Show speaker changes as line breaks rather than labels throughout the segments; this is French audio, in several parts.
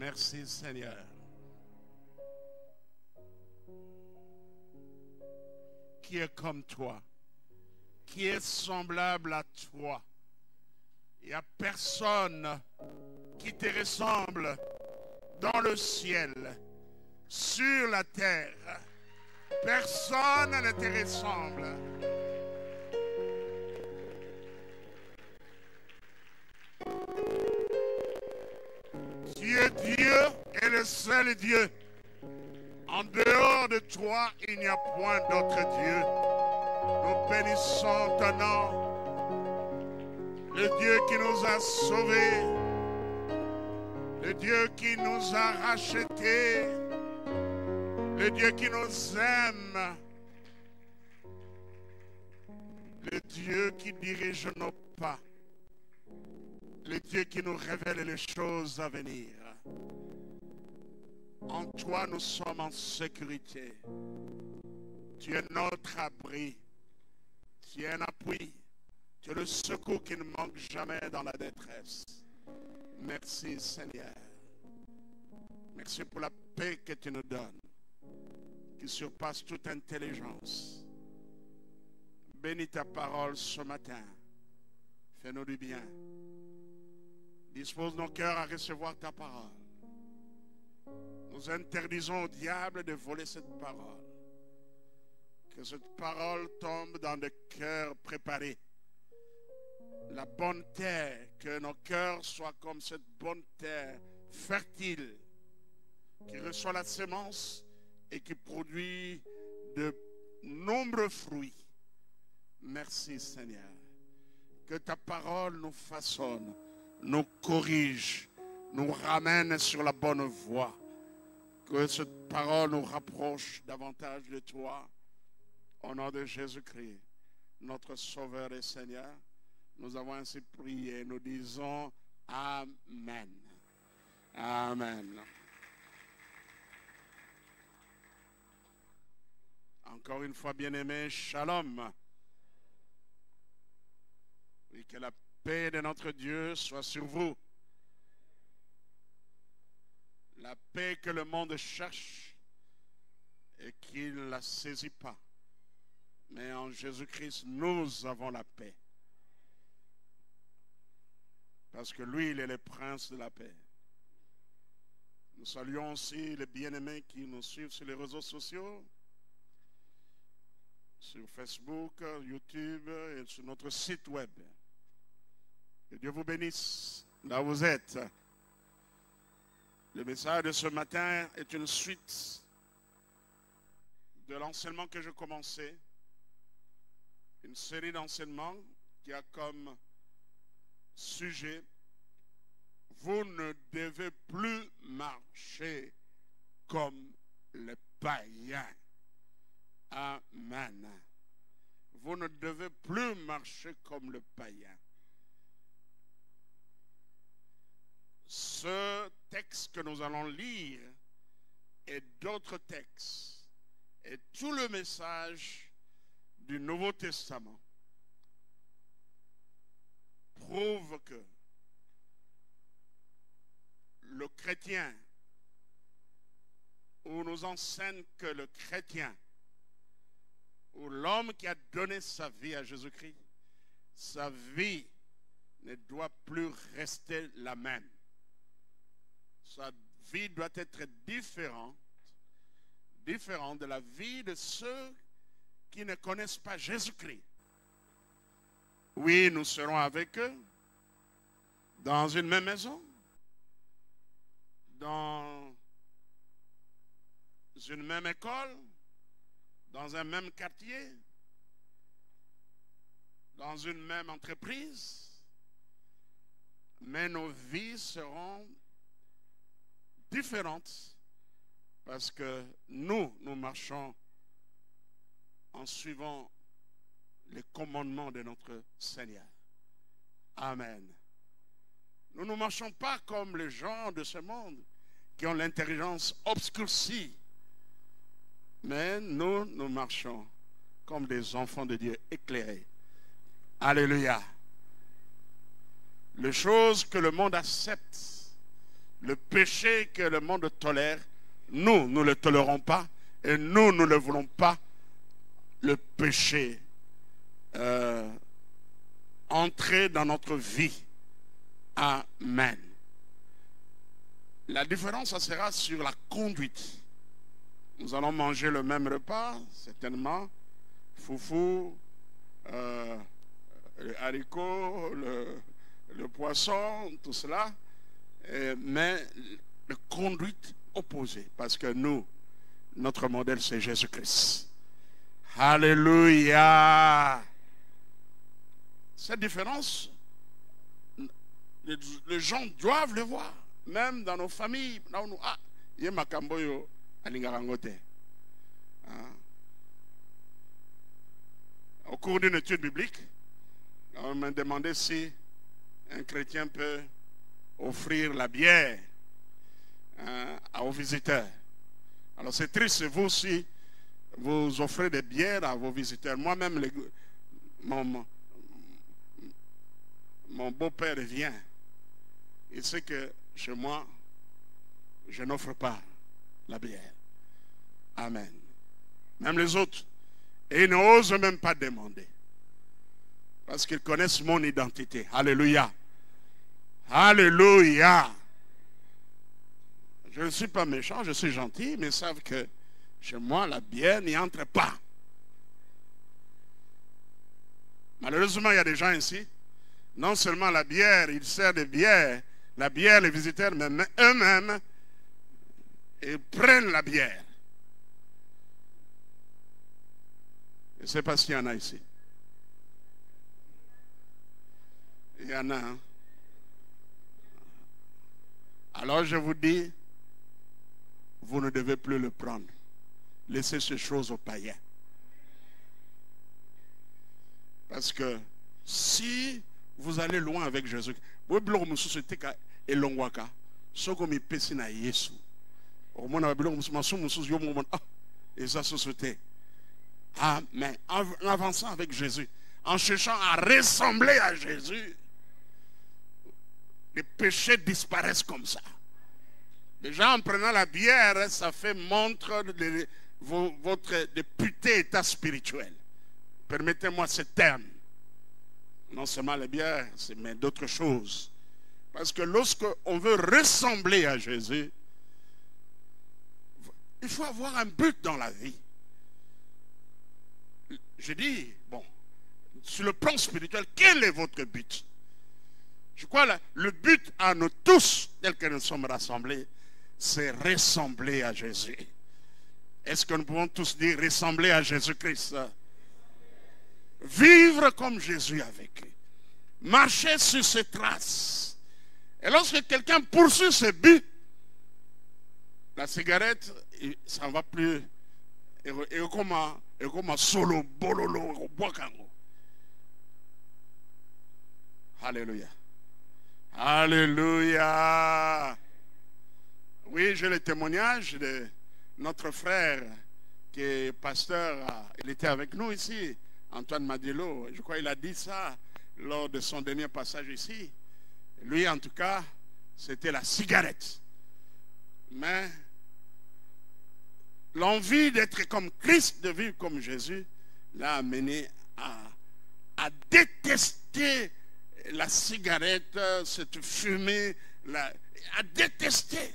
Merci Seigneur. Qui est comme toi? Qui est semblable à toi? Il n'y a personne qui te ressemble dans le ciel, sur la terre. Personne ne te ressemble. Tu es Dieu et le seul Dieu. En dehors de toi, il n'y a point d'autre Dieu. Nous bénissons ton nom. Le Dieu qui nous a sauvés. Le Dieu qui nous a rachetés. Le Dieu qui nous aime. Le Dieu qui dirige nos pas. Le Dieu qui nous révèle les choses à venir. En toi, nous sommes en sécurité. Tu es notre abri. Tu es un appui. Tu es le secours qui ne manque jamais dans la détresse. Merci Seigneur. Merci pour la paix que tu nous donnes, qui surpasse toute intelligence. Bénis ta parole ce matin. Fais-nous du bien. Dispose nos cœurs à recevoir ta parole. Nous interdisons au diable de voler cette parole. Que cette parole tombe dans des cœurs préparés. La bonne terre, que nos cœurs soient comme cette bonne terre fertile, qui reçoit la semence et qui produit de nombreux fruits. Merci Seigneur. Que ta parole nous façonne, nous corrige, nous ramène sur la bonne voie. Que cette parole nous rapproche davantage de toi. Au nom de Jésus-Christ, notre Sauveur et Seigneur, nous avons ainsi prié. Nous disons Amen. Amen. Encore une fois, bien-aimés, shalom. Et que la paix de notre Dieu soit sur vous. La paix que le monde cherche et qu'il ne la saisit pas. Mais en Jésus-Christ, nous avons la paix. Parce que lui, il est le prince de la paix. Nous saluons aussi les bien-aimés qui nous suivent sur les réseaux sociaux, sur Facebook, YouTube et sur notre site web. Que Dieu vous bénisse là où vous êtes. Le message de ce matin est une suite de l'enseignement que j'ai commencé. Une série d'enseignements qui a comme sujet: vous ne devez plus marcher comme les païens. Amen. Vous ne devez plus marcher comme le païen. Ce texte que nous allons lire et d'autres textes et tout le message du Nouveau Testament prouve que le chrétien, ou nous enseigne que le chrétien, ou l'homme qui a donné sa vie à Jésus-Christ, sa vie ne doit plus rester la même. Sa vie doit être différente de la vie de ceux qui ne connaissent pas Jésus-Christ. Oui, nous serons avec eux dans une même maison, dans une même école, dans un même quartier, dans une même entreprise, mais nos vies seront différentes parce que nous marchons en suivant les commandements de notre Seigneur. Amen. Nous ne marchons pas comme les gens de ce monde qui ont l'intelligence obscurcie, mais nous marchons comme des enfants de Dieu éclairés. Alléluia. Les choses que le monde accepte, Le péché que le monde tolère, nous ne le tolérons pas et nous ne voulons pas. Le péché entrer dans notre vie. Amen. La différence, ça sera sur la conduite. Nous allons manger le même repas, certainement. Foufou, le haricot, le poisson, tout cela. Mais la conduite opposée. Parce que nous, notre modèle, c'est Jésus-Christ. Alléluia. Cette différence, les gens doivent le voir. Même dans nos familles. Là où nous, il y a Makamboyo à Lingarangote. Au cours d'une étude biblique, on m'a demandé si un chrétien peut offrir la bière aux visiteurs. Alors c'est triste, vous si vous offrez des bières à vos visiteurs. Moi-même, mon beau-père vient. Il sait que chez moi, je n'offre pas la bière. Amen. Même les autres. Et ils n'osent même pas demander. Parce qu'ils connaissent mon identité. Alléluia. Alléluia. Je ne suis pas méchant, je suis gentil, mais ils savent que chez moi, la bière n'y entre pas. Malheureusement, il y a des gens ici. Non seulement la bière, ils servent de bière. La bière, les visiteurs, mais eux-mêmes, ils prennent la bière. Je ne sais pas s'il y en a ici. Il y en a. Hein? Alors je vous dis, vous ne devez plus le prendre. Laissez ces choses aux païens. Parce que si vous allez loin avec Jésus, vous avez mais en avançant avec Jésus, en cherchant à ressembler à Jésus, les péchés disparaissent comme ça. Déjà en prenant la bière, ça fait montre de votre député état spirituel. Permettez-moi ce terme. Non seulement la bière, mais d'autres choses. Parce que lorsque on veut ressembler à Jésus, il faut avoir un but dans la vie. Je dis, bon, sur le plan spirituel, quel est votre but? Je crois que le but à nous tous, tels que nous sommes rassemblés, c'est ressembler à Jésus. Est-ce que nous pouvons tous dire ressembler à Jésus-Christ? Vivre comme Jésus a vécu. Marcher sur ses traces. Et lorsque quelqu'un poursuit ses buts, la cigarette, ça ne va plus. Et comme solo, bololo, boakango. Alléluia. Alléluia. Oui, j'ai le témoignage de notre frère qui est pasteur. Il était avec nous ici, Antoine Madilo. Je crois qu'il a dit ça lors de son dernier passage ici. Lui, en tout cas, c'était la cigarette. Mais l'envie d'être comme Christ, de vivre comme Jésus, l'a amené à détester la cigarette, cette fumée, à détester.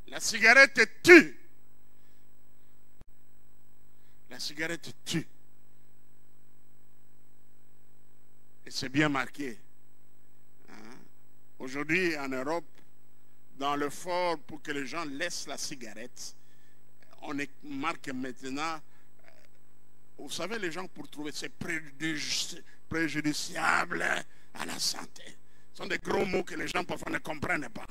La cigarette tue. La cigarette tue. Et c'est bien marqué. Hein? Aujourd'hui, en Europe, dans l'effort pour que les gens laissent la cigarette, on marque maintenant, vous savez, les gens pour trouver c'est préjudiciable à la santé. Ce sont des gros mots que les gens parfois ne comprennent pas.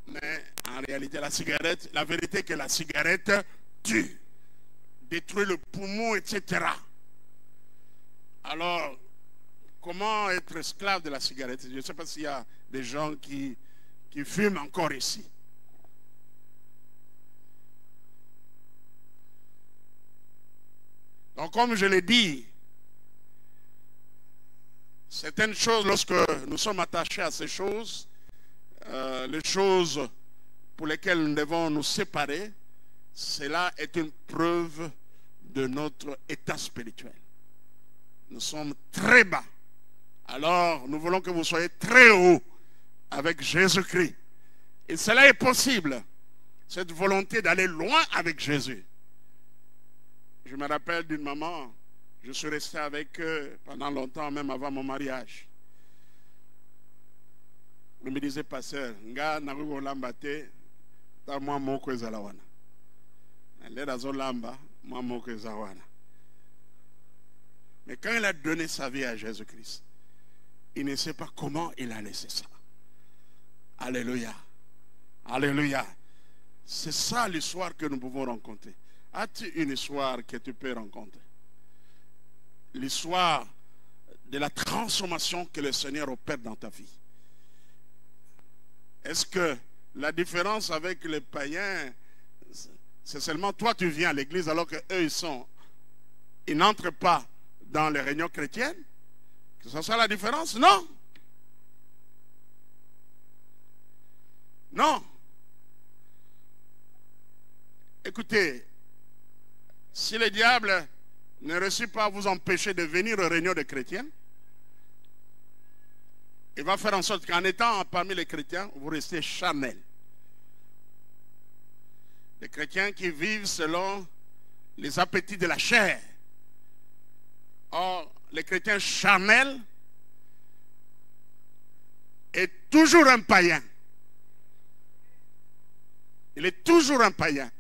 Mais en réalité, la cigarette, la vérité est que la cigarette tue, détruit le poumon, etc. Alors, comment être esclave de la cigarette? Je ne sais pas s'il y a des gens qui fument encore ici. Donc, comme je l'ai dit, certaines choses, lorsque nous sommes attachés à ces choses, les choses pour lesquelles nous devons nous séparer, cela est une preuve de notre état spirituel. Nous sommes très bas. Alors, nous voulons que vous soyez très haut avec Jésus-Christ. Et cela est possible, cette volonté d'aller loin avec Jésus. Je me rappelle d'une maman, je suis resté avec eux pendant longtemps, même avant mon mariage. Elle me disait, pasteur, nga narugo lambate, ta moi moko ezalawana. Elle est lamba, moi moko ezalawana. Mais quand il a donné sa vie à Jésus-Christ, il ne sait pas comment il a laissé ça. Alléluia. Alléluia. C'est ça l'histoire que nous pouvons rencontrer. As-tu une histoire que tu peux rencontrer? L'histoire de la transformation que le Seigneur opère dans ta vie. Est-ce que la différence avec les païens, c'est seulement toi tu viens à l'église alors qu'eux ils n'entrent pas dans les réunions chrétiennes? Que ce soit la différence? Non. Non. Écoutez, si le diable ne réussit pas à vous empêcher de venir aux réunions des chrétiens, il va faire en sorte qu'en étant parmi les chrétiens, vous restez charnels. Les chrétiens qui vivent selon les appétits de la chair. Or, les chrétiens charnels est toujours un païen. Il est toujours un païen.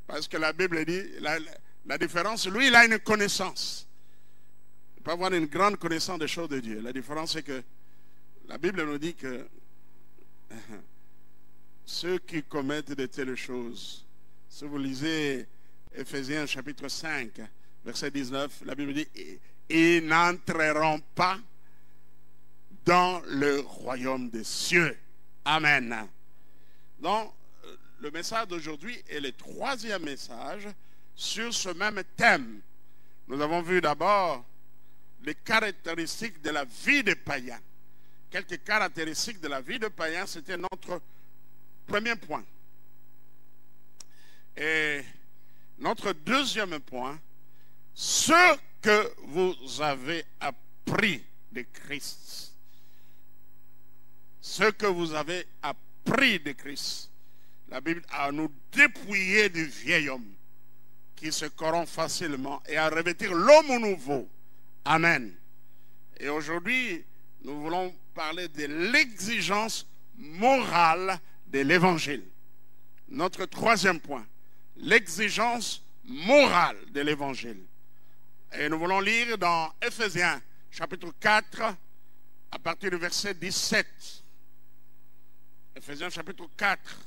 Parce que la Bible dit, la différence, lui, il a une connaissance. Il peut avoir une grande connaissance des choses de Dieu. La différence, c'est que la Bible nous dit que ceux qui commettent de telles choses, si vous lisez Éphésiens chapitre 5, verset 19, la Bible dit, ils n'entreront pas dans le royaume des cieux. Amen. Donc, le message d'aujourd'hui est le troisième message sur ce même thème. Nous avons vu d'abord les caractéristiques de la vie des païens. Quelques caractéristiques de la vie des païens, c'était notre premier point. Et notre deuxième point, ce que vous avez appris de Christ. Ce que vous avez appris de Christ. La Bible a nous dépouillé du vieil homme qui se corrompt facilement et à revêtir l'homme nouveau. Amen. Et aujourd'hui, nous voulons parler de l'exigence morale de l'évangile. Notre troisième point, l'exigence morale de l'évangile. Et nous voulons lire dans Éphésiens chapitre 4 à partir du verset 17. Éphésiens chapitre 4.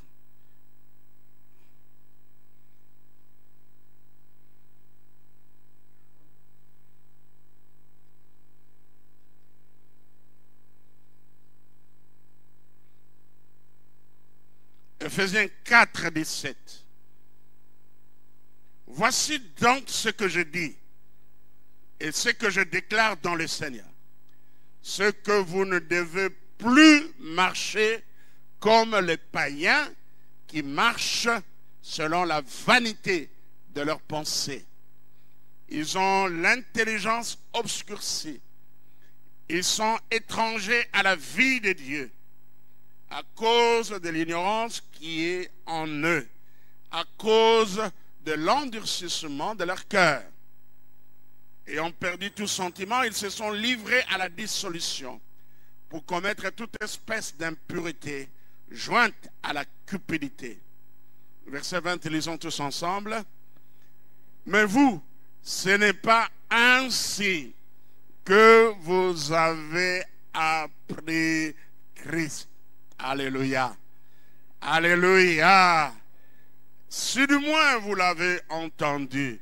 Éphésiens 4, 17. Voici donc ce que je dis et ce que je déclare dans le Seigneur. Ce que vous ne devez plus marcher comme les païens qui marchent selon la vanité de leurs pensées. Ils ont l'intelligence obscurcie. Ils sont étrangers à la vie de Dieu à cause de l'ignorance qui est en eux, à cause de l'endurcissement de leur cœur. Ayant perdu tout sentiment, ils se sont livrés à la dissolution pour commettre toute espèce d'impureté jointe à la cupidité. Verset 20, lisons tous ensemble. Mais vous, ce n'est pas ainsi que vous avez appris Christ. Alléluia. Alléluia. Si du moins vous l'avez entendu,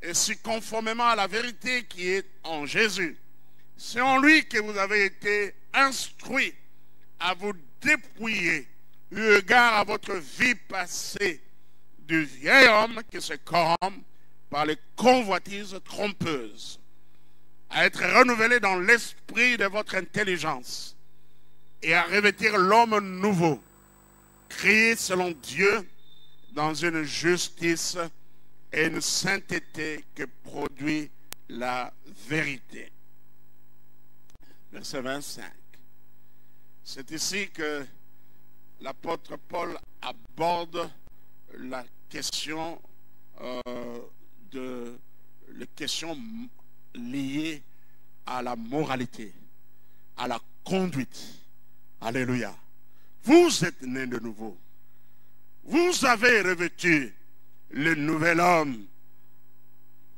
et si conformément à la vérité qui est en Jésus, c'est en lui que vous avez été instruits à vous dépouiller, eu égard à votre vie passée, du vieil homme qui se corrompt par les convoitises trompeuses, à être renouvelés dans l'esprit de votre intelligence et à revêtir l'homme nouveau, créé selon Dieu dans une justice et une sainteté que produit la vérité. Verset 25. C'est ici que l'apôtre Paul aborde la question les questions liées à la moralité, à la conduite. Alléluia. Vous êtes nés de nouveau. Vous avez revêtu le nouvel homme.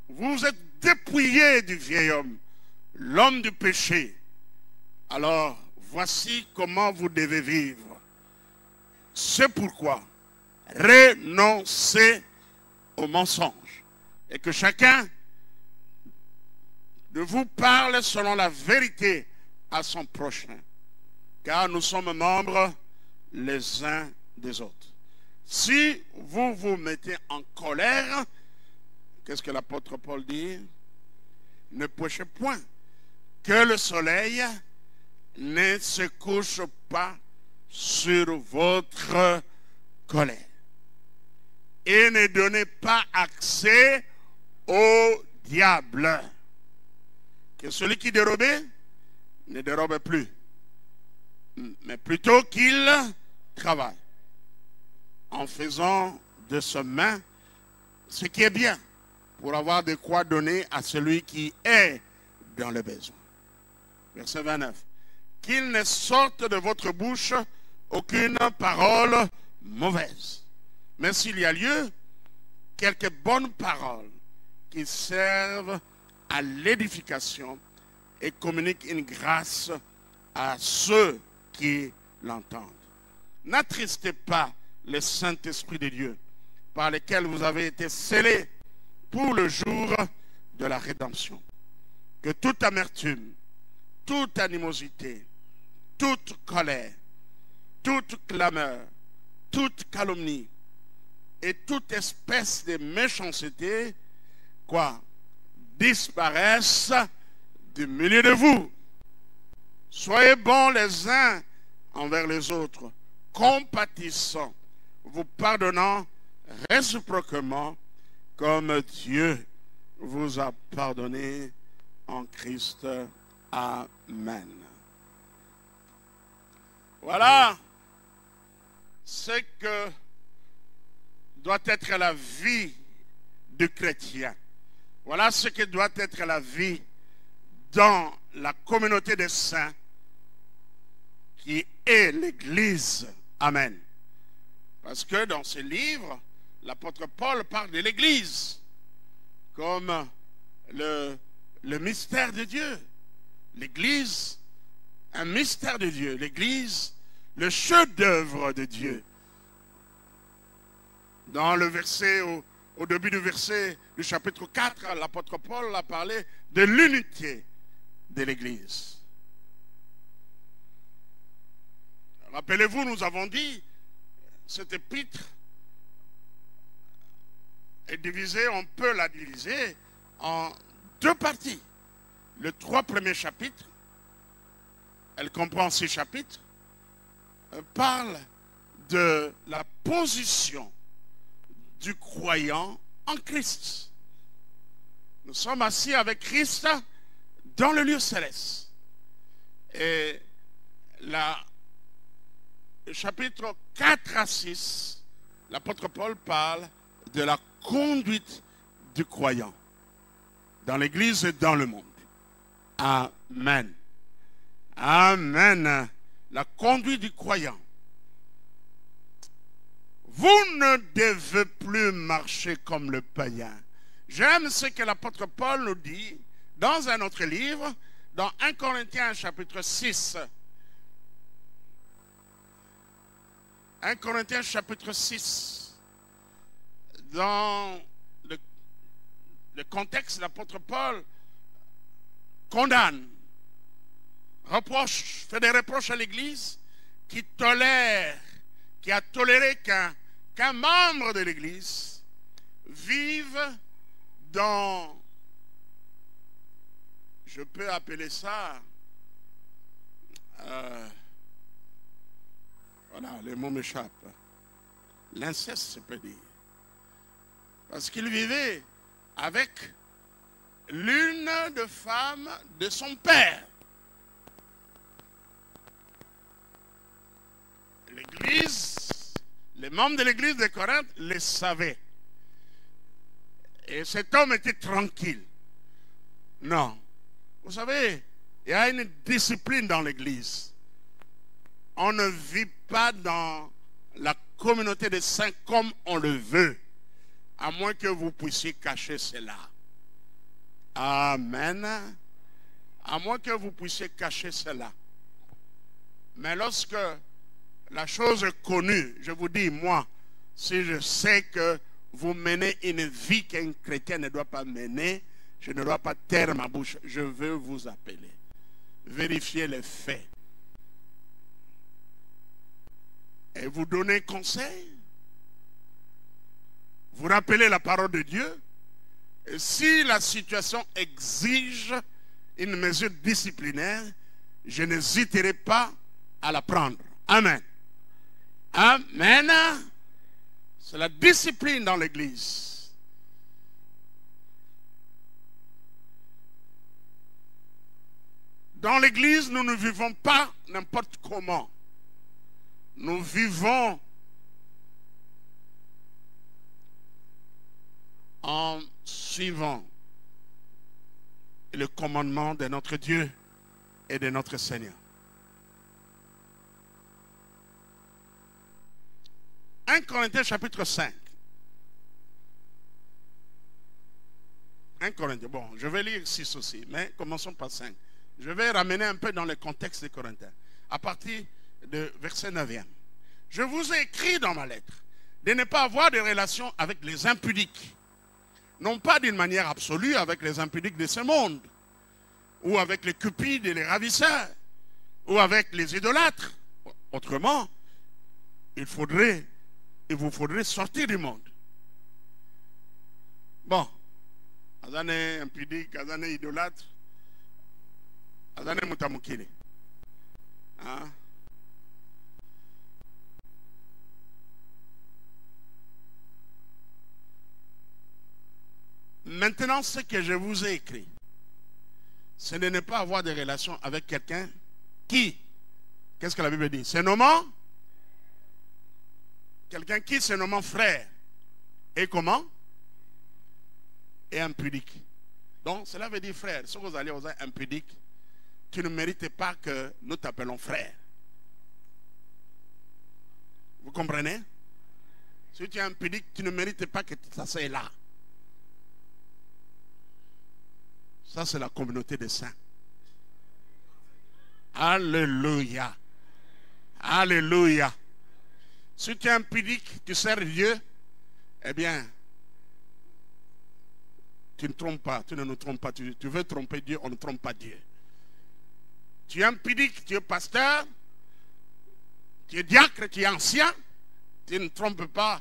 Vous êtes dépouillés du vieil homme, l'homme du péché. Alors, voici comment vous devez vivre. C'est pourquoi renoncez au mensonge et que chacun de vous parle selon la vérité à son prochain, car nous sommes membres les uns des autres. Si vous vous mettez en colère, qu'est-ce que l'apôtre Paul dit? Ne péchez point, que le soleil ne se couche pas sur votre colère. Et ne donnez pas accès au diable. Que celui qui dérobait ne dérobe plus, mais plutôt qu'il travaille, en faisant de sa main ce qui est bien, pour avoir de quoi donner à celui qui est dans le besoin. Verset 29. Qu'il ne sorte de votre bouche aucune parole mauvaise, mais s'il y a lieu, quelques bonnes paroles qui servent à l'édification et communiquent une grâce à ceux qui l'entendent. N'attristez pas le Saint-Esprit de Dieu, par lequel vous avez été scellés pour le jour de la rédemption. Que toute amertume, toute animosité, toute colère, toute clameur, toute calomnie et toute espèce de méchanceté, disparaissent du milieu de vous. Soyez bons les uns envers les autres, compatissants, vous pardonnant réciproquement comme Dieu vous a pardonné en Christ. Amen. Voilà ce que doit être la vie du chrétien. Voilà ce que doit être la vie dans la communauté des saints qui est l'Église. Amen. Parce que dans ce livre, l'apôtre Paul parle de l'Église comme le mystère de Dieu. L'Église, un mystère de Dieu. L'Église, le chef-d'œuvre de Dieu. Dans le verset, au début du verset du chapitre 4, l'apôtre Paul a parlé de l'unité de l'Église. Rappelez-vous, nous avons dit, cette épître est divisée, on peut la diviser en deux parties. Les 3 premiers chapitres, elle comprend 6 chapitres, parle de la position du croyant en Christ. Nous sommes assis avec Christ dans le lieu céleste. Et le chapitre 4 à 6, l'apôtre Paul parle de la conduite du croyant dans l'Église et dans le monde. Amen. Amen. La conduite du croyant. Vous ne devez plus marcher comme le païen. J'aime ce que l'apôtre Paul nous dit dans un autre livre, dans 1 Corinthiens chapitre 6. 1 Corinthiens chapitre 6. Dans le contexte, l'apôtre Paul condamne, reproche, fait des reproches à l'Église qui a toléré qu'un membre de l'Église vive dans je peux appeler ça, voilà, les mots m'échappent. L'inceste, je peux dire. Parce qu'il vivait avec l'une des femmes de son père. L'église, les membres de l'église de Corinthe le savaient. Et cet homme était tranquille. Non. Vous savez, il y a une discipline dans l'église. On ne vit pas dans la communauté des saints comme on le veut, à moins que vous puissiez cacher cela. Amen. À moins que vous puissiez cacher cela. Mais lorsque la chose est connue, je vous dis, moi, si je sais que vous menez une vie qu'un chrétien ne doit pas mener, je ne dois pas taire ma bouche. Je veux vous appeler. Vérifiez les faits. Et vous donner conseil. Vous rappelez la parole de Dieu. Et si la situation exige une mesure disciplinaire, je n'hésiterai pas à la prendre. Amen. Amen. C'est la discipline dans l'église. Dans l'église, nous ne vivons pas n'importe comment. Nous vivons en suivant le commandement de notre Dieu et de notre Seigneur. 1 Corinthiens chapitre 5. 1 Corinthiens, bon, je vais lire 6 aussi, mais commençons par 5. Je vais ramener un peu dans le contexte des Corinthiens, à partir de verset 9e. Je vous ai écrit dans ma lettre de ne pas avoir de relations avec les impudiques, non pas d'une manière absolue avec les impudiques de ce monde, ou avec les cupides et les ravisseurs, ou avec les idolâtres. Autrement, il vous faudrait sortir du monde. Bon, azane impudique, azane idolâtre, azane mutamukile. Hein? Maintenant, ce que je vous ai écrit, c'est de ne pas avoir de relation avec quelqu'un qui, qu'est-ce que la Bible dit? C'est nommant? Quelqu'un qui se nomme frère. Et comment? Et impudique. Donc, cela veut dire frère. Si vous allez aux impudiques, tu ne mérites pas que nous t'appelons frère. Vous comprenez? Si tu es impudique, tu ne mérites pas que ça soit là. Ça, c'est la communauté des saints. Alléluia. Alléluia. Si tu es impudique, tu sers Dieu, eh bien, tu ne trompes pas, tu ne nous trompes pas. Tu veux tromper Dieu, on ne trompe pas Dieu. Tu es impudique, tu es pasteur, tu es diacre, tu es ancien, tu ne trompes pas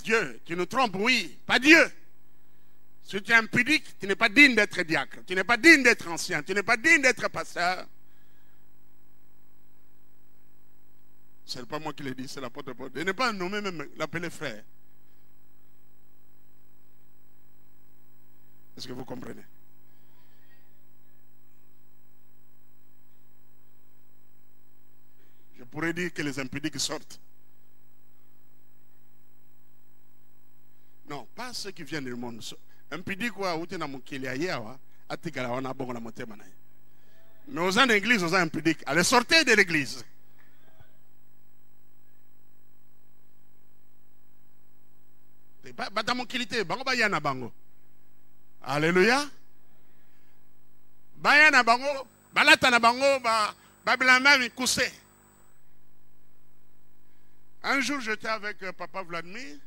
Dieu. Tu nous trompes, oui, pas Dieu. Si tu es impudique, tu n'es pas digne d'être diacre, tu n'es pas digne d'être ancien, tu n'es pas digne d'être pasteur. Ce n'est pas moi qui l'ai dit, c'est l'apôtre Paul. Il n'est pas nommé même l'appeler frère. Est-ce que vous comprenez? Je pourrais dire que les impudiques sortent. Non, pas ceux qui viennent du monde. Impudique, mais aux gens d'église, aux gens impudiques, allez sortir de l'église. Alléluia. Bayana bango, balata na bango, babilama mi koussé. Un jour, j'étais avec papa Vladimir,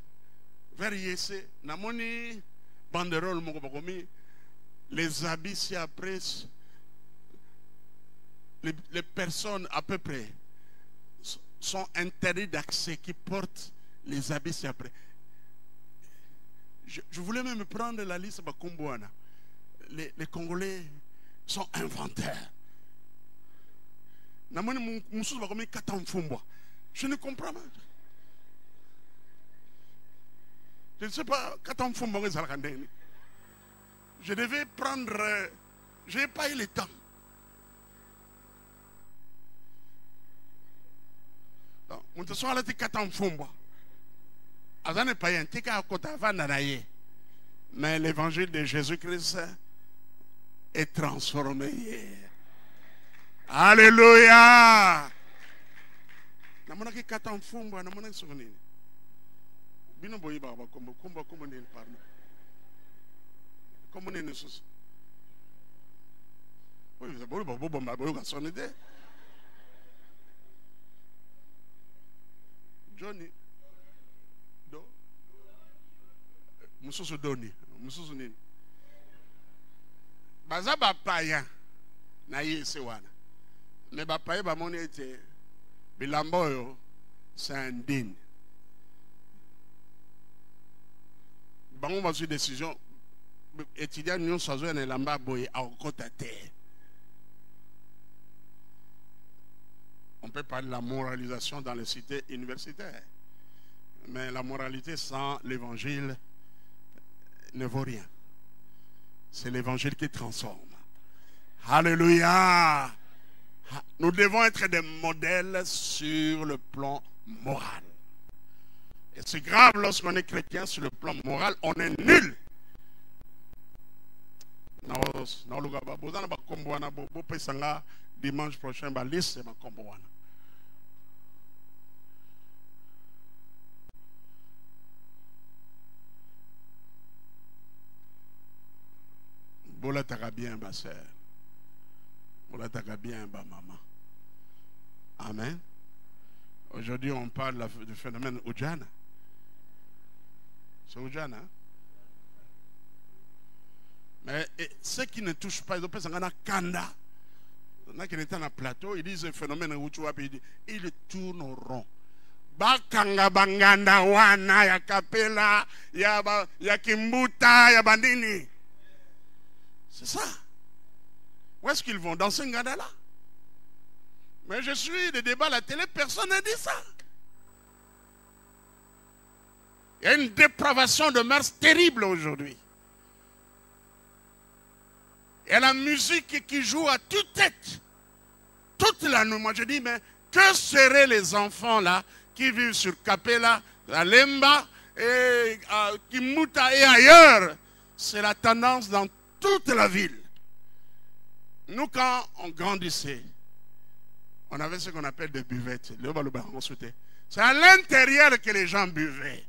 vers Yesse, namoni banderole moko bakomi, les habits si après, les personnes à peu près sont interdites d'accès qui portent les habits si après. Je voulais même prendre la liste Bakumbouana. Les Congolais sont inventaires. Je ne comprends pas. Je ne sais pas. Je devais prendre. Je n'ai pas eu le temps. Mais l'évangile de Jésus-Christ est transformé. Alléluia. Johnny do mususu doni mususu nini baza bapaya na yese wana mais bapaya bamoni ete bilamba oyo c'est indigne bango bazwi décision étudiant nyonso azwa na elamba boye akokota te. On peut parler de la moralisation dans les cités universitaires. Mais la moralité sans l'évangile ne vaut rien. C'est l'évangile qui transforme. Alléluia. Nous devons être des modèles sur le plan moral. Et c'est grave lorsqu'on est chrétien sur le plan moral, on est nul. Dimanche prochain, liste ma kombo wana. Bola taka bien, ma sœur. Bola taka bien, ma maman. Amen. Aujourd'hui, on parle du phénomène Ujana. C'est Ujana. Hein? Mais ceux qui ne touchent pas, ils ont pas un kanda. Qui est dans un plateau, ils disent un phénomène où tu vois, ils tournent au rond. Bakanga banganda wana ya kapela ya kimbuta ya bandini. C'est ça. Où est-ce qu'ils vont? Dans ce nganda-là? Mais je suis des débats à la télé, personne n'a dit ça. Il y a une dépravation de mœurs terrible aujourd'hui. Et la musique qui joue à toute tête, toute la nuit. Moi je dis, mais que seraient les enfants là qui vivent sur Kapela, la Lemba, et Kimuta et ailleurs? C'est la tendance dans toute la ville. Nous, quand on grandissait, on avait ce qu'on appelle des buvettes. C'est à l'intérieur que les gens buvaient.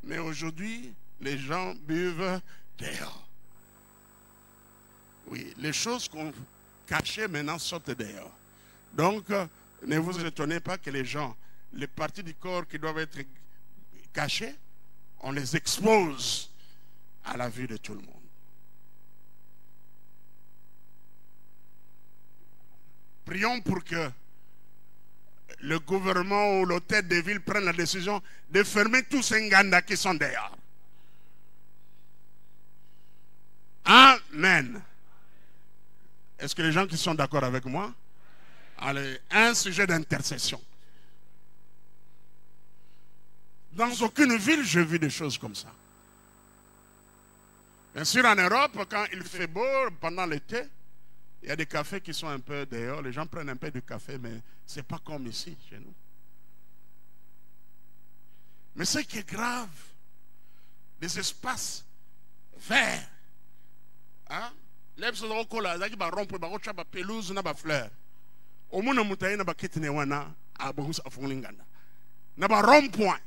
Mais aujourd'hui, les gens buvent dehors. Oui, les choses qu'on cachait maintenant sortent dehors. Donc, ne vous étonnez pas que les gens, les parties du corps qui doivent être cachées, on les expose à la vue de tout le monde. Prions pour que le gouvernement ou l'hôtel de ville prenne la décision de fermer tous ces Nganda qui sont dehors. Amen. Est-ce que les gens qui sont d'accord avec moi? Allez, un sujet d'intercession. Dans aucune ville, j'ai vu des choses comme ça. Bien sûr, en Europe, quand il fait beau, pendant l'été, il y a des cafés qui sont un peu dehors. Les gens prennent un peu de café, mais ce n'est pas comme ici, chez nous. Mais ce qui est grave, des espaces verts, hein? Les gens qui ont des pelouse na ba fleur. Au moins mutaye na ba kitine wana abus afunginganda. Na ba rond-point.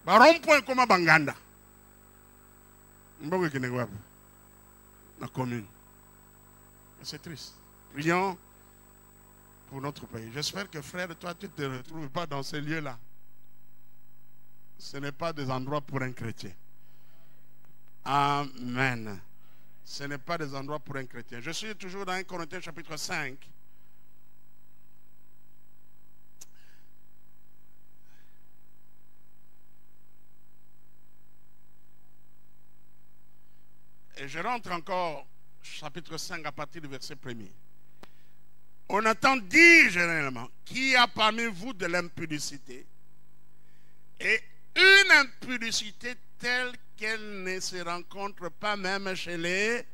Ba rond-point comme banganda. Mbogo kinegwa. La commune. C'est triste. Prions pour notre pays. J'espère que frère, toi tu ne te retrouves pas dans ces lieux-là. Ce n'est pas des endroits pour un chrétien. Amen. Ce n'est pas des endroits pour un chrétien. Je suis toujours dans 1 Corinthiens chapitre 5. je rentre encore, chapitre 5, à partir du verset 1er. On entend dire généralement, qui a parmi vous de l'impudicité? Et une impudicité telle qu'elle ne se rencontre pas même chez les...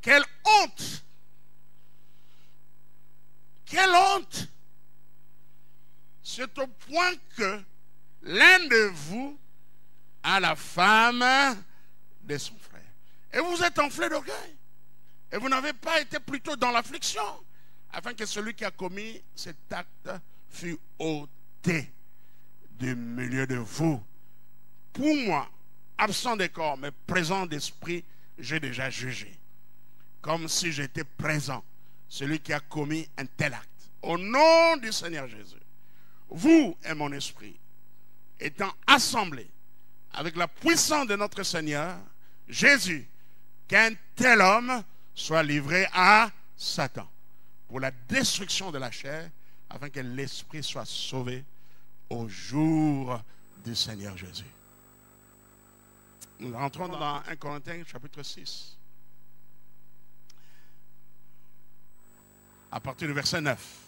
Quelle honte! Quelle honte! C'est au point que l'un de vous a la femme de son frère. Et vous êtes enflé d'orgueil. Et vous n'avez pas été plutôt dans l'affliction, afin que celui qui a commis cet acte fût ôté du milieu de vous. Pour moi, absent des corps, mais présent d'esprit, j'ai déjà jugé. Comme si j'étais présent, celui qui a commis un tel acte. Au nom du Seigneur Jésus, vous et mon esprit, étant assemblés avec la puissance de notre Seigneur Jésus, qu'un tel homme soit livré à Satan pour la destruction de la chair, afin que l'esprit soit sauvé au jour du Seigneur Jésus. Nous rentrons dans 1 Corinthiens chapitre 6. À partir du verset 9.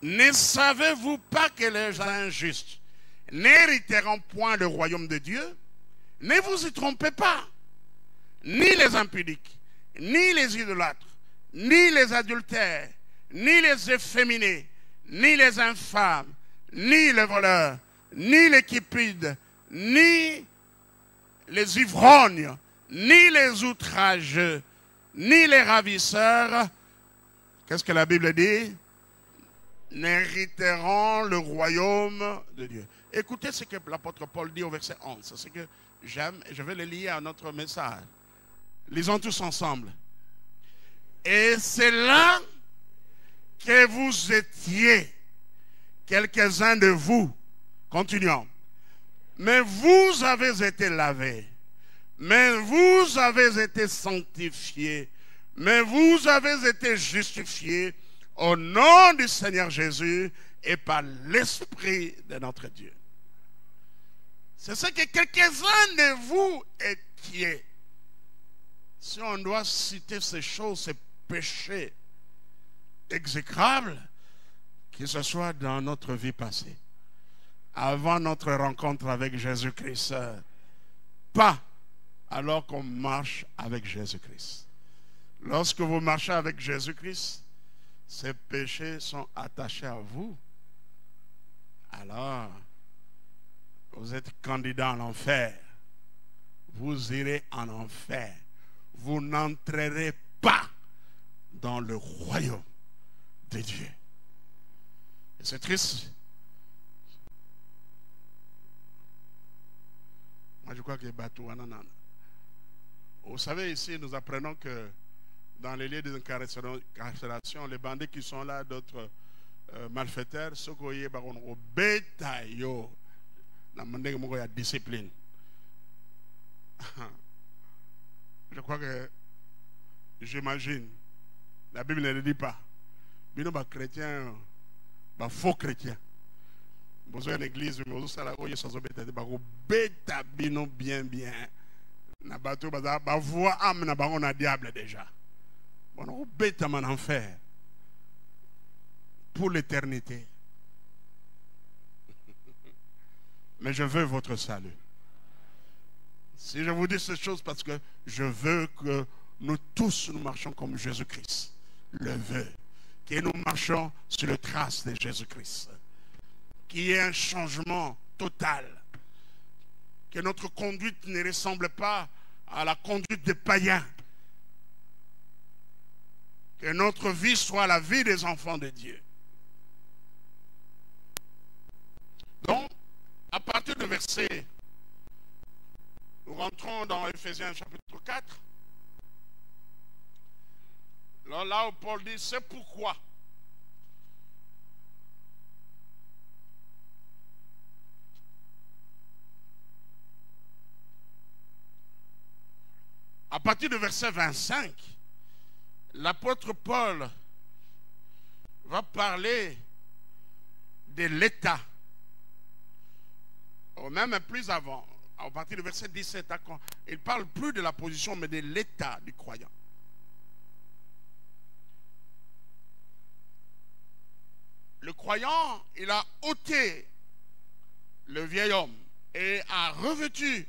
Ne savez-vous pas que les injustes n'hériteront point le royaume de Dieu? Ne vous y trompez pas. Ni les impudiques, ni les idolâtres, ni les adultères, ni les efféminés, ni les infâmes, ni les voleurs, ni les cupides, ni les ivrognes, ni les outrageux, ni les ravisseurs. Qu'est-ce que la Bible dit? N'hériteront le royaume de Dieu. Écoutez ce que l'apôtre Paul dit au verset 11. C'est ce que j'aime et je vais le lier à notre message. Lisons tous ensemble. Et c'est là que vous étiez, quelques-uns de vous. Continuons. Mais vous avez été lavés. Mais vous avez été sanctifiés. Mais vous avez été justifiés au nom du Seigneur Jésus et par l'Esprit de notre Dieu. C'est ce que quelques-uns de vous étiez. Si on doit citer ces choses, ces péchés exécrables, que ce soit dans notre vie passée, avant notre rencontre avec Jésus-Christ, pas alors qu'on marche avec Jésus-Christ. Lorsque vous marchez avec Jésus-Christ, ces péchés sont attachés à vous. Alors, vous êtes candidat en enfer. Vous irez en enfer. Vous n'entrerez pas dans le royaume de Dieu. Et c'est triste. Moi, je crois que vous savez, ici, nous apprenons que dans les lieux d'incarcération, les bandits qui sont là, d'autres malfaiteurs, ceux qui ont la discipline. Je crois que, j'imagine, la Bible ne le dit pas. Mais nous, chrétiens, faux chrétiens. Vous avez une église, vous avez bien, bien. Na bateau, voix âme, na on a diable déjà. On bête en enfer pour l'éternité. Mais je veux votre salut. Si je vous dis ces choses, parce que je veux que nous tous nous marchions comme Jésus-Christ le veut. Que nous marchions sur les traces de Jésus-Christ. Qu'il y ait un changement total. Que notre conduite ne ressemble pas à la conduite des païens. Que notre vie soit la vie des enfants de Dieu. Donc, à partir du verset, nous rentrons dans Ephésiens chapitre 4. Alors là où Paul dit, c'est pourquoi. À partir du verset 25, l'apôtre Paul va parler de l'État. Ou même plus avant, à partir du verset 17, il ne parle plus de la position, mais de l'état du croyant. Le croyant, il a ôté le vieil homme et a revêtu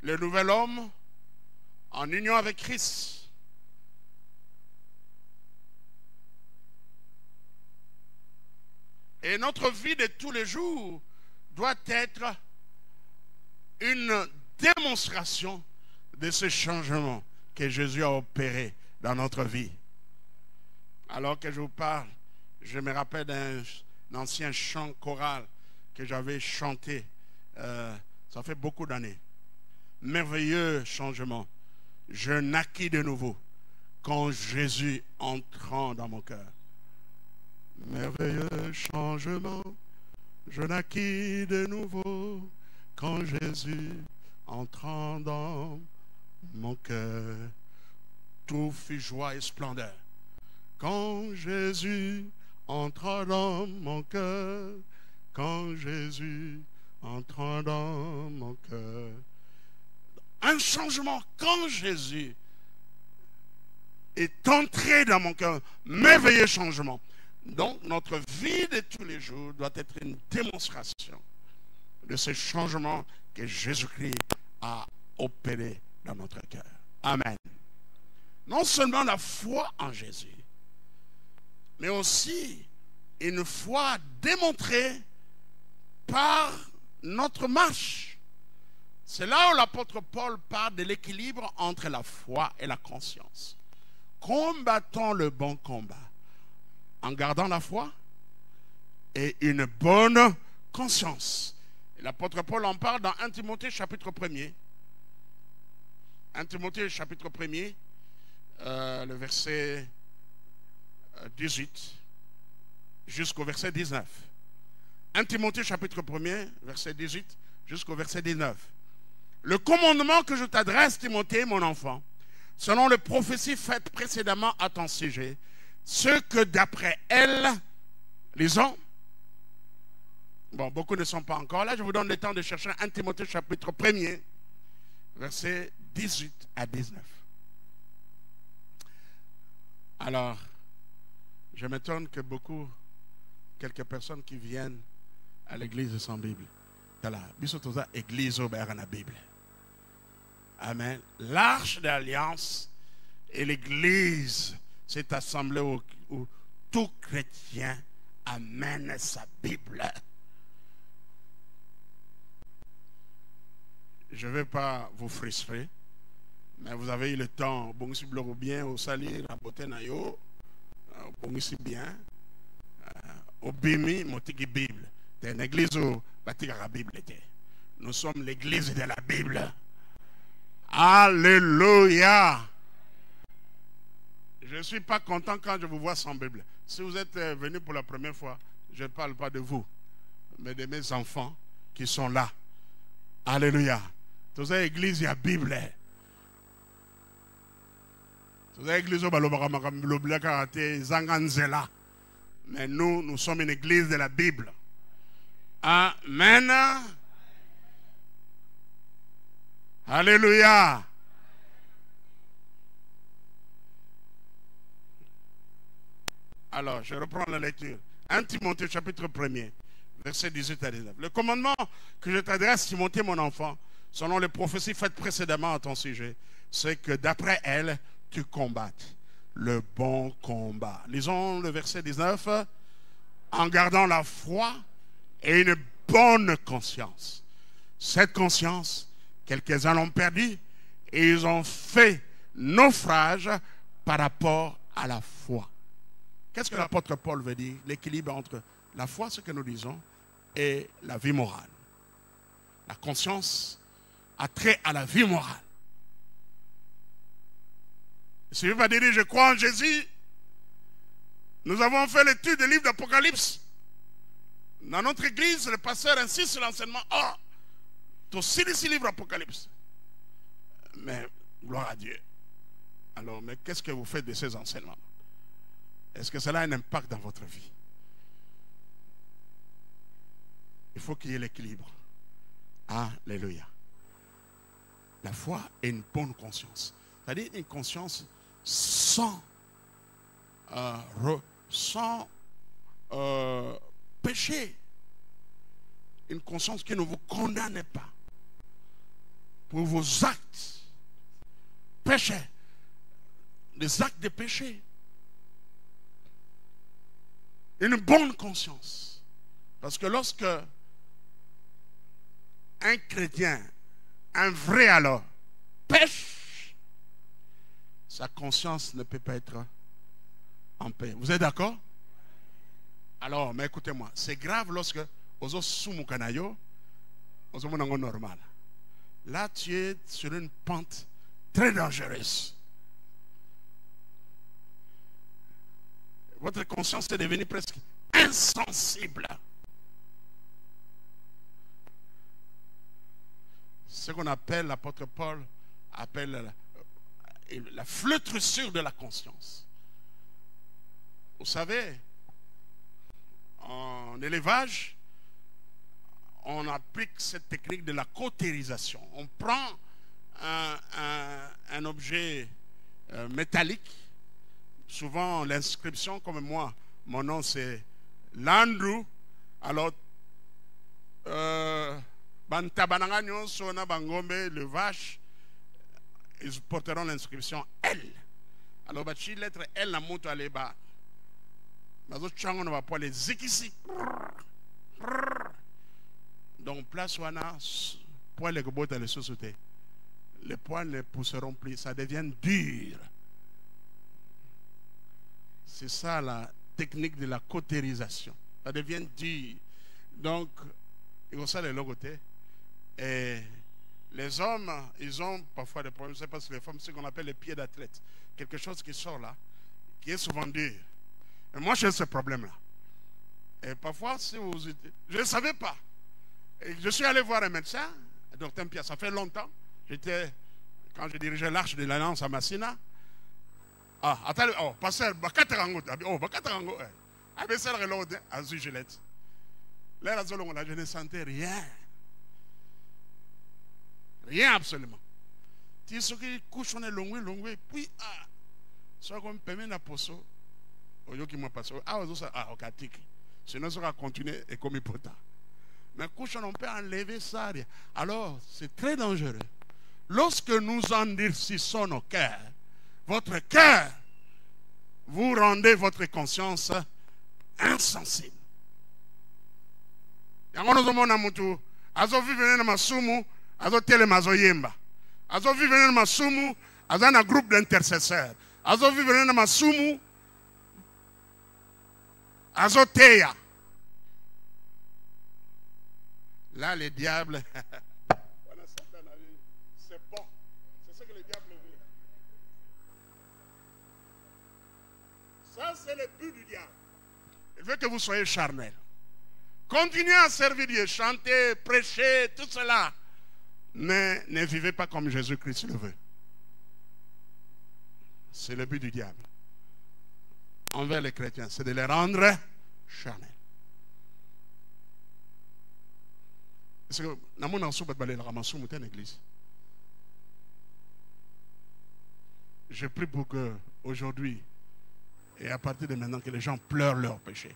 le nouvel homme en union avec Christ. Et notre vie de tous les jours doit être une démonstration de ce changement que Jésus a opéré dans notre vie. Alors que je vous parle, je me rappelle d'un ancien chant choral que j'avais chanté, ça fait beaucoup d'années. Merveilleux changement, je naquis de nouveau quand Jésus entrant dans mon cœur. Merveilleux changement, je naquis de nouveau quand Jésus entrant dans mon cœur. Tout fut joie et splendeur. Quand Jésus entra dans mon cœur, quand Jésus entra dans mon cœur. Un changement quand Jésus est entré dans mon cœur. Merveilleux changement. Donc, notre vie de tous les jours doit être une démonstration de ce changement que Jésus-Christ a opéré dans notre cœur. Amen. Non seulement la foi en Jésus, mais aussi une foi démontrée par notre marche. C'est là où l'apôtre Paul parle de l'équilibre entre la foi et la conscience. Combattons le bon combat en gardant la foi et une bonne conscience. L'apôtre Paul en parle dans 1 Timothée chapitre 1er. 1 Timothée chapitre 1er, le verset 18 jusqu'au verset 19. 1 Timothée chapitre 1er, verset 18 jusqu'au verset 19. Le commandement que je t'adresse, Timothée, mon enfant, selon les prophéties faites précédemment à ton sujet, ce que d'après elles, lisons. Bon, beaucoup ne sont pas encore là. Je vous donne le temps de chercher 1 Timothée chapitre 1er, versets 18 à 19. Alors, je m'étonne que quelques personnes qui viennent à l'église sans Bible. Voilà, église ouverte à la Bible. Amen. L'arche d'alliance et l'église s'est assemblée où tout chrétien amène sa Bible. Je ne vais pas vous frustrer, mais vous avez eu le temps, bon si bleu bien, au salir, à beauté nayo, bon si bien, au bimi, motiki Bible. C'est une église où la Bible était. Nous sommes l'église de la Bible. Alléluia. Je ne suis pas content quand je vous vois sans Bible. Si vous êtes venus pour la première fois, je ne parle pas de vous, mais de mes enfants qui sont là. Alléluia. Tous ces églises, il y a Bible. Tous ces églises, mais nous sommes une église de la Bible. Amen. Alléluia. Alors, je reprends la lecture. 1 Timothée chapitre 1er, verset 18 à 19. Le commandement que je t'adresse, Timothée, mon enfant, selon les prophéties faites précédemment à ton sujet, c'est que d'après elles, tu combattes le bon combat. Lisons le verset 19. En gardant la foi et une bonne conscience. Cette conscience, quelques-uns l'ont perdue et ils ont fait naufrage par rapport à la foi. Qu'est-ce que l'apôtre Paul veut dire? L'équilibre entre la foi, ce que nous disons, et la vie morale. La conscience a trait à la vie morale. Si je vais dire je crois en Jésus, nous avons fait l'étude du livre d'Apocalypse. Dans notre église, le pasteur insiste sur l'enseignement. Oh, tu aussi le livre d'Apocalypse. Mais, gloire à Dieu. Alors, mais qu'est-ce que vous faites de ces enseignements? Est-ce que cela a un impact dans votre vie? Il faut qu'il y ait l'équilibre. Alléluia. La foi est une bonne conscience. C'est-à-dire une conscience sans péché. Une conscience qui ne vous condamne pas pour vos actes. Péché. Les actes de péché. Une bonne conscience. Parce que lorsque un chrétien, un vrai alors, pêche, sa conscience ne peut pas être en paix. Vous êtes d'accord? Alors, mais écoutez-moi, c'est grave lorsque ozo sumu kanayo, ozo monango normal. Là, tu es sur une pente très dangereuse. Votre conscience est devenue presque insensible. Ce qu'on appelle, l'apôtre Paul appelle la flétrissure de la conscience. Vous savez, en élevage, on applique cette technique de la cautérisation. On prend un objet métallique, souvent l'inscription, comme moi, mon nom c'est Landru, alors le vache, ils porteront l'inscription L. Alors, si lettre L, la montre à l'ébat. On va pas les zikisi. Donc, place où on a poils les gobots dans les sociétés. Les poils ne pousseront plus, ça devient dur. C'est ça la technique de la cautérisation. Ça devient dur. Donc, il faut ça les logotés. Et les hommes, ils ont parfois des problèmes. Je ne sais pas si les femmes, c'est ce qu'on appelle les pieds d'athlète. Quelque chose qui sort là, qui est souvent dur. Et moi, j'ai ce problème-là. Et parfois, si vous... je ne savais pas. Et je suis allé voir un médecin, le docteur Pierre, ça fait longtemps. J'étais, quand je dirigeais l'Arche de l'Alliance à Massina. Ah, attendez, oh, pasteur, Bakatarango, oh, Bakatarango, Abessel Reload, Azu Gillette. Là, je ne sentais rien. Rien absolument. Tu sais que couche on est longue, puis ah, soit qu'on permet la poso, au lieu qui m'a passé, ah, ok, tic. Sinon, ça va continuer et comme il peut. Mais couche on peut enlever ça. Alors, c'est très dangereux. Lorsque nous endurcissons nos cœurs, votre cœur, vous rendez votre conscience insensible. Yango nous avons na mutu, azo vivre na masumu, azo tele mazo yemba. Azo vivre na masumu, azo na groupe d'intercesseurs. Azo vivre na masumu, azo teya. Là, les diables, c'est bon. C'est ce que les diables veulent. Ça, c'est le but du diable. Il veut que vous soyez charnels. Continuez à servir Dieu, chanter, prêcher, tout cela. Mais ne vivez pas comme Jésus-Christ le veut. C'est le but du diable. Envers les chrétiens, c'est de les rendre charnels. Est-ce que nous avons une église? Je prie pour que aujourd'hui et à partir de maintenant que les gens pleurent leurs péchés.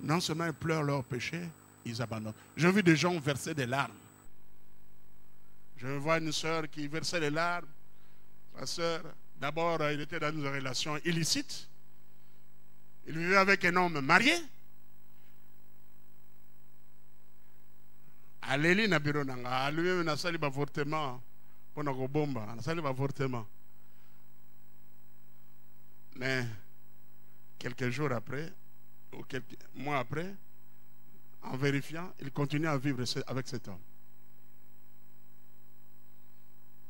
Non seulement ils pleurent leurs péchés, ils abandonnent. J'ai vu des gens verser des larmes. Je vois une sœur qui versait des larmes. Sa sœur, d'abord, il était dans une relation illicite. Il vivait avec un homme marié. Aleli na biro nanga, lui na sali avortement, pour na bomba, na sali avortement. Mais quelques jours après, ou quelques mois après, en vérifiant, il continue à vivre avec cet homme.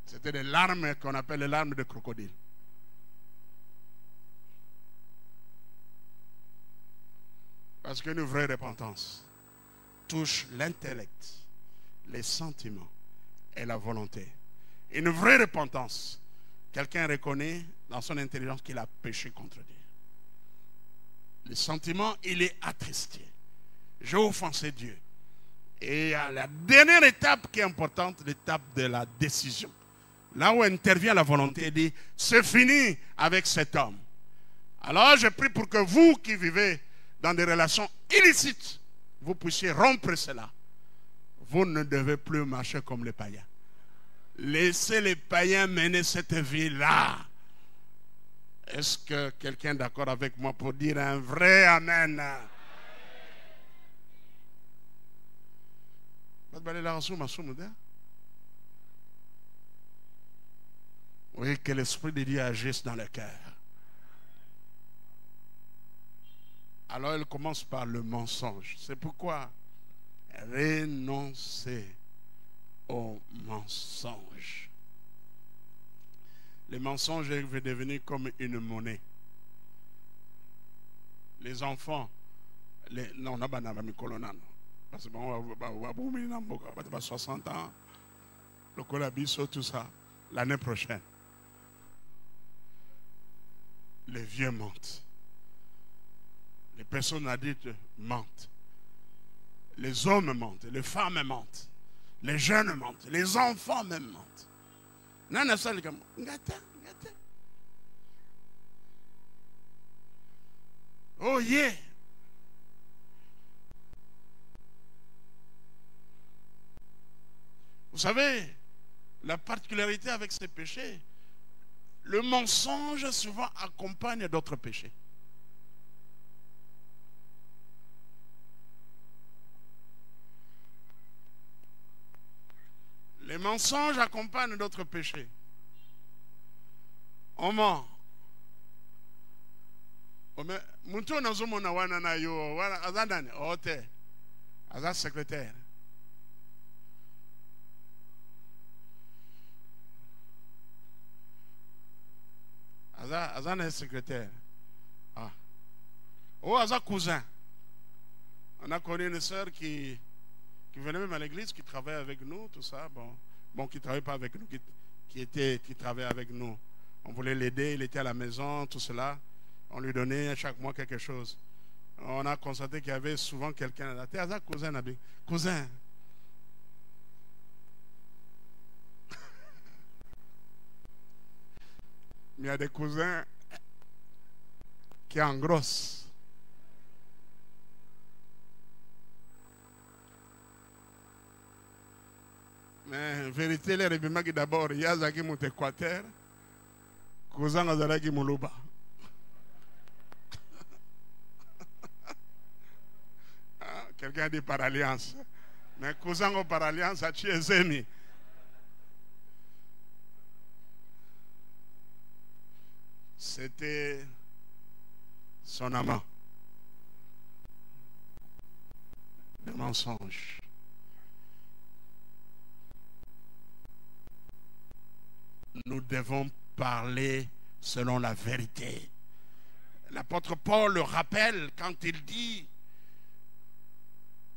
C'était des larmes qu'on appelle les larmes de crocodile. Parce qu'une vraie repentance touche l'intellect, les sentiments et la volonté. Une vraie repentance, quelqu'un reconnaît dans son intelligence qu'il a péché contre Dieu. Les sentiments, il est attristé. J'ai offensé Dieu. Et à la dernière étape qui est importante, l'étape de la décision. là où intervient la volonté, il dit, c'est fini avec cet homme. Alors je prie pour que vous qui vivez dans des relations illicites, vous puissiez rompre cela. Vous ne devez plus marcher comme les païens. Laissez les païens mener cette vie-là. Est-ce que quelqu'un est d'accord avec moi pour dire un vrai Amen? Oui, que l'Esprit de Dieu agisse dans le cœur. Alors il commence par le mensonge. C'est pourquoi renoncer au mensonge. Le mensonge veut devenir comme une monnaie. Les enfants, non, on n'a pas de colonne. Parce que bon, on va 60 ans, le colabiso, tout ça, l'année prochaine. Les vieux mentent. Les personnes adultes mentent. Les hommes mentent, les femmes mentent. Les jeunes mentent, les enfants même mentent. Nana ça comme ngata. Oh yeah. Vous savez, la particularité avec ces péchés, le mensonge souvent accompagne d'autres péchés. Les mensonges accompagnent d'autres péchés. On ment. Muntu nazomona wana na yo wana azandani ote aza secrétaire. Azana est secrétaire. Ah. Oh, aza cousin. On a connu une sœur qui venait même à l'église, qui travaillait avec nous, tout ça. Bon, qui ne travaillait pas avec nous, qui travaillait avec nous. On voulait l'aider, il était à la maison, tout cela. On lui donnait chaque mois quelque chose. On a constaté qu'il y avait souvent quelqu'un à la tête. Aza cousin, Nabi. Cousin. Mais il y a des cousins qui engrossent. Mais en vérité, les rébimaks d'abord, il y a Zaki Moutekwater, cousin Azaraki Moulouba. Quelqu'un dit par alliance. Mais cousin par alliance, à Chiezemi. C'était son amant. Le mensonge. Nous devons parler selon la vérité. L'apôtre Paul le rappelle quand il dit,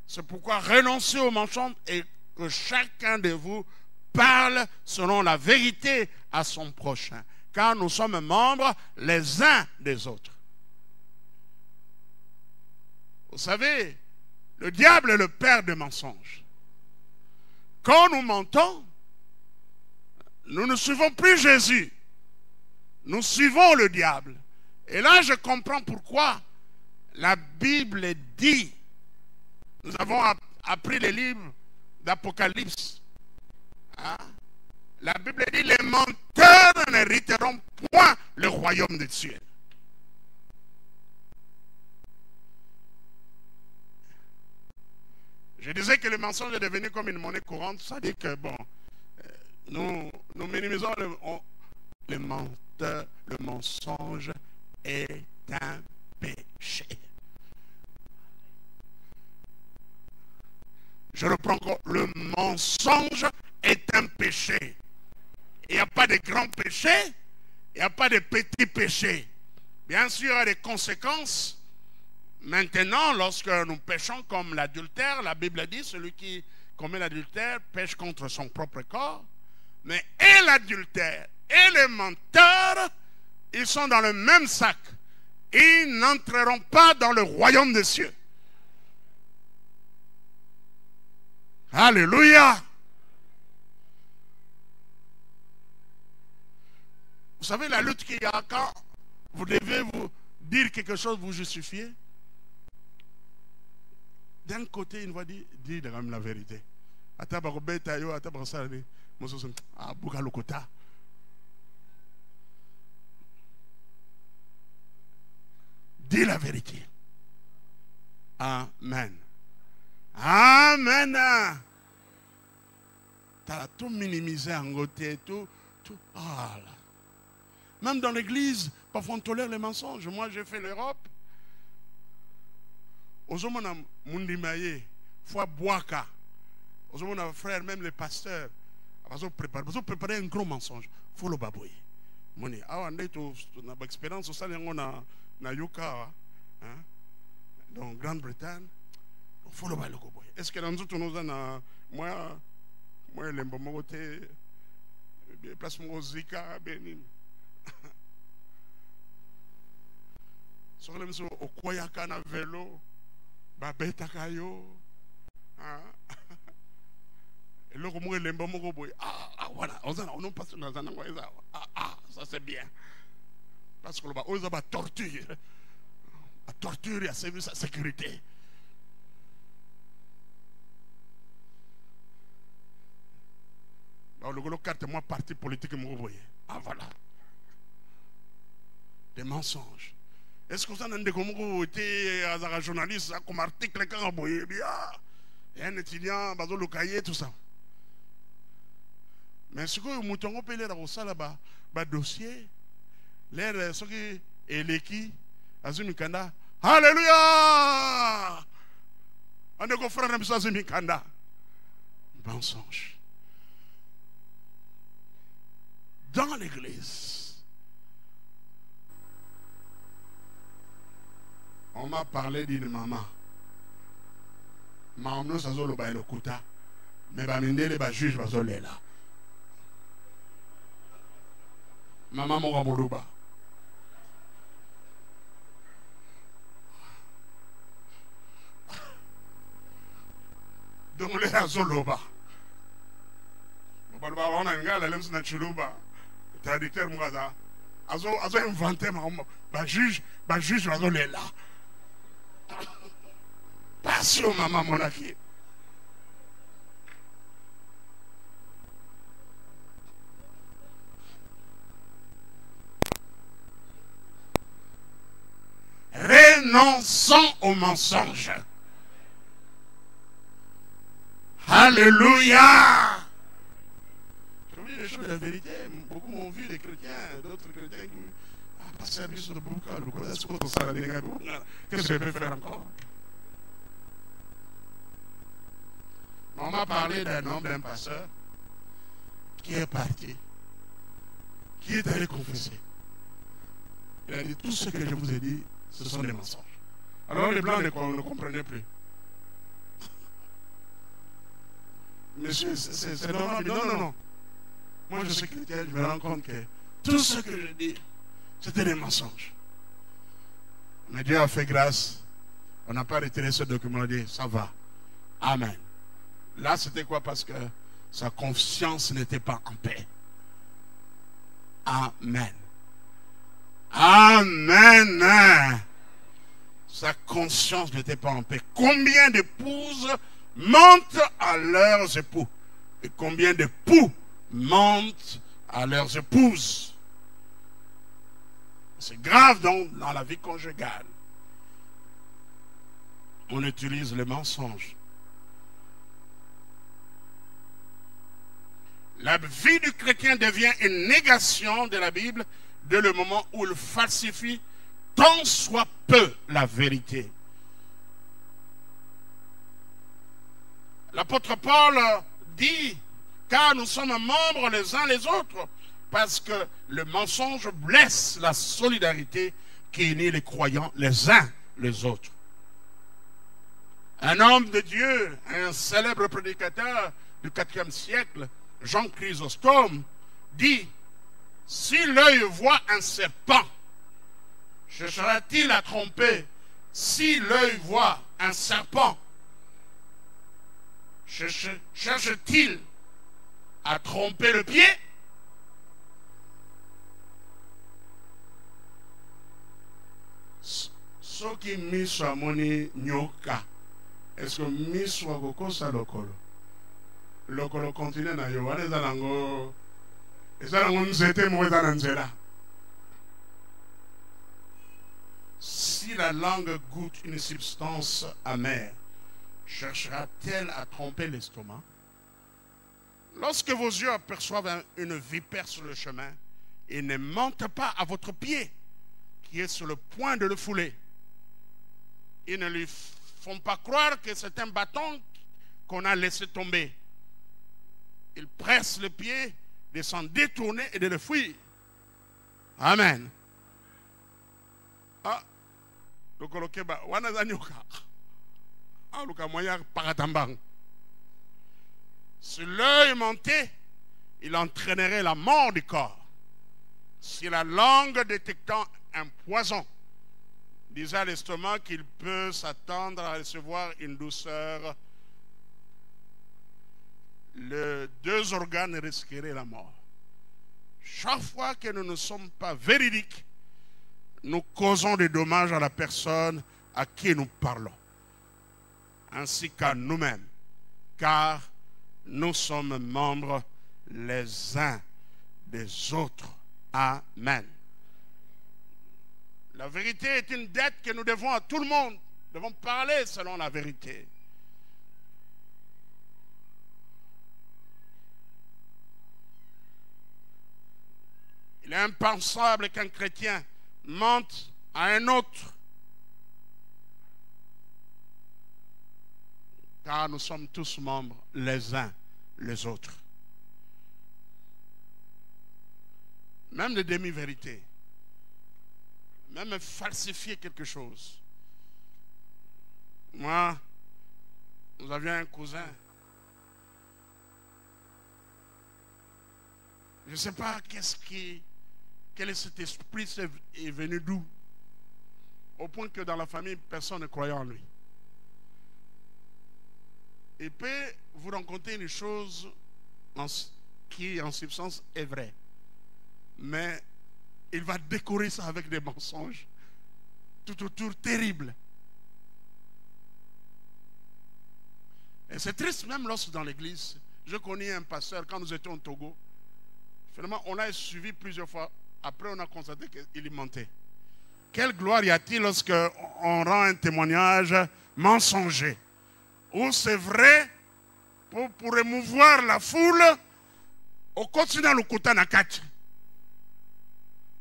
c'est pourquoi renoncez au mensonge et que chacun de vous parle selon la vérité à son prochain. Car nous sommes membres les uns des autres. Vous savez, le diable est le père des mensonges. Quand nous mentons, nous ne suivons plus Jésus. Nous suivons le diable. Et là, je comprends pourquoi la Bible dit, nous avons appris les livres d'Apocalypse. Hein? La Bible dit, les menteurs n'hériteront point le royaume des cieux. Je disais que le mensonge est devenu comme une monnaie courante. Ça dit que, bon, nous minimisons le menteur, le mensonge est un péché. Je reprends encore, le mensonge est un péché. Il n'y a pas de grands péchés, il n'y a pas de petits péchés. Bien sûr, il y a des conséquences. Maintenant, lorsque nous péchons comme l'adultère, la Bible dit, celui qui commet l'adultère pêche contre son propre corps. Mais et l'adultère et les menteurs, ils sont dans le même sac. Ils n'entreront pas dans le royaume des cieux. Alléluia. savez la lutte qu'il y a quand vous devez vous dire quelque chose, vous justifier. D'un côté, une voix dit quand même la vérité. Dis la vérité. Amen. Amen. Tu as tout minimisé en côté, tout. Ah là. Même dans l'église, parfois on tolère les mensonges. Moi, j'ai fait l'Europe. Ozomona mundimaye, foi boaka. Ozomona frère, même les pasteurs. Ils ont préparé un gros mensonge. Faut le babouiller. Moni, on a une expérience au sein na Yuka, dans Grande-Bretagne. Il faut le babouiller. Est-ce que dans nous avons moi l'embaumoté, place mon zika, benin. Sur les maisons au Koyaka na vélo. Babeta kayo, et là comment les mbambo boy, voilà, on n'a pas dans un endroit ça c'est bien, parce que on a torture, la torture a servi sa sécurité. Le gros carte moi parti politique me voyez, voilà, des mensonges. Est-ce que vous avez été un journaliste comme article quand vous voyez bien un étudiant, le cahier, tout ça. Mais ce que vous avez fait dans le dossier, ce qui est l'équipe, Azumikanda, Alléluia! On est frère de Azumikanda. Mensonge. Dans l'église, on m'a parlé d'une maman. Maman, nous sommes le kuta. Mais les juges sont là. Maman, mon rabouluba. Donc, les azoloba. On a un gars, la lème chuluba. Traducteur, moi, azo inventé, ma juge, sont là. Passion, maman, mon aki. Renonçons au mensonge. Alléluia. Je vous dis les choses de la vérité. Beaucoup m'ont vu, des chrétiens, d'autres chrétiens qui n'ont pas servi sur le boucan. Qu'est-ce que je peux faire encore? On m'a parlé d'un homme, d'un pasteur, qui est parti, qui est allé confesser. Il a dit, tout ce que je vous ai dit, ce sont des mensonges. Alors les blancs ne comprenaient plus. Monsieur, c'est normal. Non. Moi, je suis chrétien, je me rends compte que tout ce que je dis, c'était des mensonges. Mais Dieu a fait grâce. On n'a pas retiré ce document, on a dit, ça va. Amen. Là, c'était quoi? Parce que sa conscience n'était pas en paix. Amen. Amen. Sa conscience n'était pas en paix. Combien d'épouses mentent à leurs époux? Et combien d'époux mentent à leurs épouses? C'est grave donc dans la vie conjugale. On utilise les mensonges. La vie du chrétien devient une négation de la Bible dès le moment où il falsifie tant soit peu la vérité. L'apôtre Paul dit, car nous sommes membres les uns les autres, parce que le mensonge blesse la solidarité qui unit les croyants les uns les autres. Un homme de Dieu, un célèbre prédicateur du IVe siècle, Jean Chrysostome, dit, si l'œil voit un serpent, cherchera-t-il à tromper? Si l'œil voit un serpent, cherche-t-il à tromper le pied? Ce qui miso amoni nyoka. Est-ce que miso akoko sa lokolo? Lokolo continue na yo. Wana zanango. Zanango nzete mo zananzela. Si la langue goûte une substance amère, cherchera-t-elle à tromper l'estomac? Lorsque vos yeux aperçoivent une vipère sur le chemin, et ne montent pas à votre pied, qui est sur le point de le fouler. Ils ne lui font pas croire que c'est un bâton qu'on a laissé tomber. Ils pressent le pied de s'en détourner et de le fuir. Amen. Ah, le kolokeba, wanazanyoka. Ah, le kamoya paratambang. Si l'œil montait, il entraînerait la mort du corps. Si la langue détectant un poison disait à l'estomac qu'il peut s'attendre à recevoir une douceur, les deux organes risqueraient la mort. Chaque fois que nous ne sommes pas véridiques, nous causons des dommages à la personne à qui nous parlons, ainsi qu'à nous-mêmes, car nous sommes membres les uns des autres. Amen. La vérité est une dette que nous devons à tout le monde. Nous devons parler selon la vérité. Il est impensable qu'un chrétien mente à un autre, car nous sommes tous membres les uns les autres. Même de demi-vérité, même falsifier quelque chose. Moi, nous avions un cousin. Je ne sais pas quel est cet esprit est venu d'où. Au point que dans la famille, personne ne croyait en lui. Il peut vous raconter une chose qui, en substance, est vraie. Mais il va décorer ça avec des mensonges tout autour terribles. Et c'est triste même lorsque dans l'église, je connais un pasteur quand nous étions au Togo. Finalement, on l'a suivi plusieurs fois. Après, on a constaté qu'il mentait. Quelle gloire y a-t-il lorsque on rend un témoignage mensonger? Où c'est vrai, pour émouvoir la foule, on continue à le couter na quatre.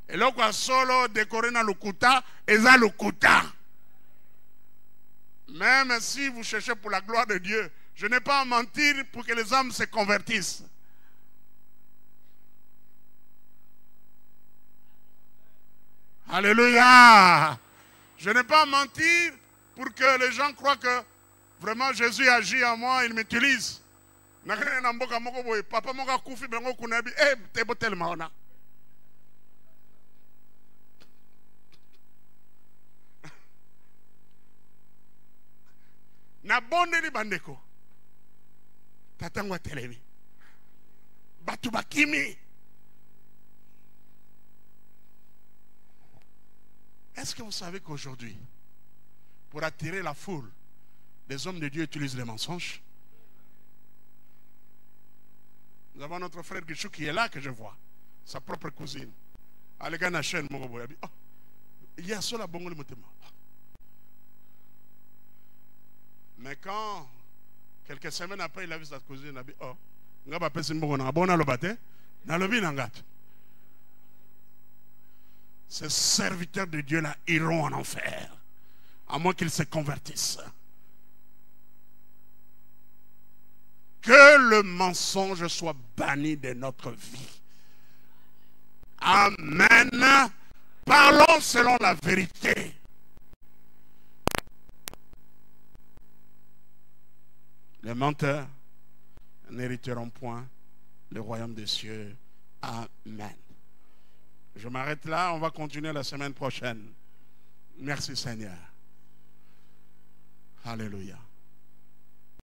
Et là, on a solo décoré dans le kuta, et ça le kuta. Même si vous cherchez pour la gloire de Dieu, je n'ai pas à mentir pour que les âmes se convertissent. Alléluia. Je n'ai pas à mentir pour que les gens croient que vraiment Jésus agit en moi, il m'utilise. Papa moka kufi bengo kunabi, tebo tellement on a. Na bonde ni bandeko tatangwa televi batu bakimi. Est-ce que vous savez qu'aujourd'hui, pour attirer la foule, les hommes de Dieu utilisent les mensonges? Nous avons notre frère Gichou qui est là, que je vois, sa propre cousine. Alégana chaîne Mogoboyabi. Oh, il y a cela bon le motema. Mais quand, quelques semaines après, il a vu sa cousine, il a dit, oh, nga ba pesi mbogo na bona lo bate, na lobi nangat. Ces serviteurs de Dieu là iront en enfer, à moins qu'ils se convertissent. Que le mensonge soit banni de notre vie. Amen. Parlons selon la vérité. Les menteurs n'hériteront point le royaume des cieux. Amen. Je m'arrête là, on va continuer la semaine prochaine. Merci Seigneur. Alléluia.